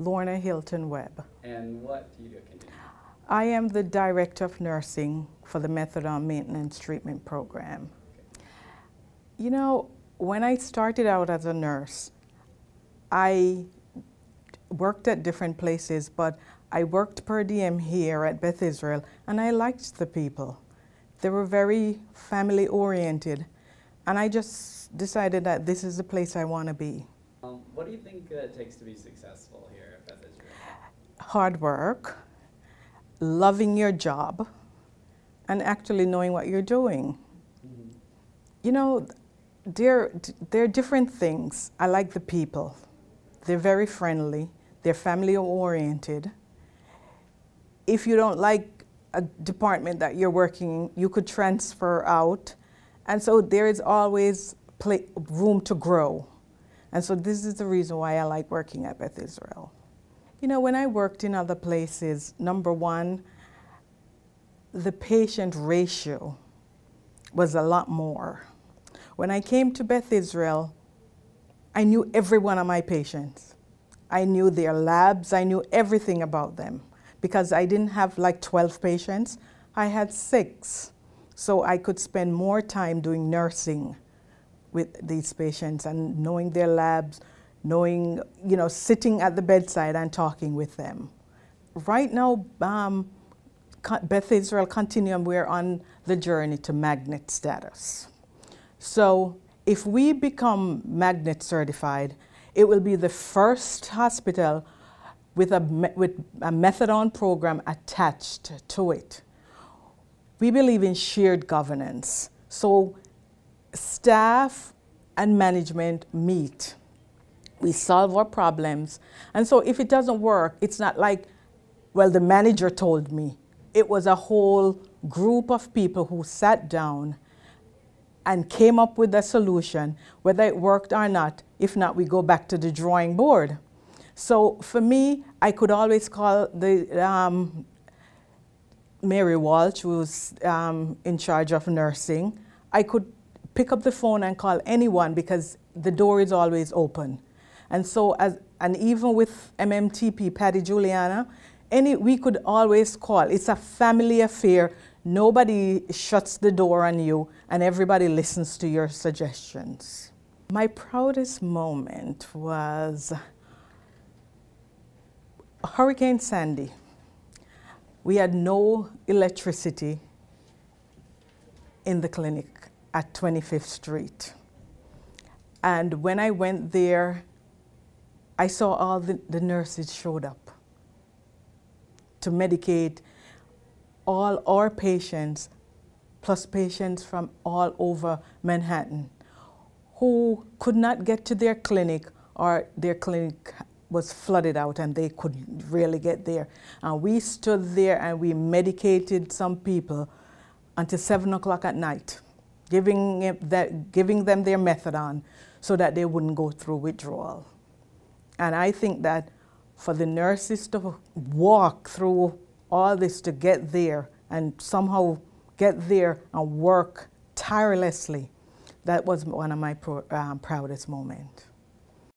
Lorna, Hilton, Webb. And what do you do? Continue. I am the Director of Nursing for the Methadone Maintenance Treatment Program. Okay. You know, when I started out as a nurse, I worked at different places, but I worked per diem here at Beth Israel, and I liked the people. They were very family oriented, and I just decided that this is the place I want to be. What do you think it takes to be successful here at Beth Israel? Hard work, loving your job, and actually knowing what you're doing. Mm-hmm. You know, they're different things. I like the people. They're very friendly. They're family oriented. If you don't like a department that you're working in, you could transfer out. And so there is always room to grow. And so this is the reason why I like working at Beth Israel. You know, when I worked in other places, number one, the patient ratio was a lot more. When I came to Beth Israel, I knew every one of my patients. I knew their labs, I knew everything about them. Because I didn't have like 12 patients, I had 6. So I could spend more time doing nursing with these patients and knowing their labs, knowing, you know, sitting at the bedside and talking with them. Right now, Beth Israel Continuum, we're on the journey to magnet status. So if we become magnet certified, it will be the first hospital with a methadone program attached to it. We believe in shared governance. So staff and management meet. We solve our problems. And so if it doesn't work, it's not like, well, the manager told me. It was a whole group of people who sat down and came up with a solution, whether it worked or not. If not, we go back to the drawing board. So for me, I could always call the Mary Walsh, who's in charge of nursing. I could pick up the phone and call anyone because the door is always open. And so, and even with MMTP, Patty Juliana, we could always call. It's a family affair. Nobody shuts the door on you, and everybody listens to your suggestions. My proudest moment was Hurricane Sandy. We had no electricity in the clinic at 25th Street. And when I went there, I saw all the nurses showed up to medicate all our patients, plus patients from all over Manhattan, who could not get to their clinic, or their clinic was flooded out and they couldn't really get there. And we stood there and we medicated some people until 7 o'clock at night, giving them their methadone so that they wouldn't go through withdrawal. And I think that for the nurses to walk through all this to get there and somehow get there and work tirelessly, that was one of my proudest moments.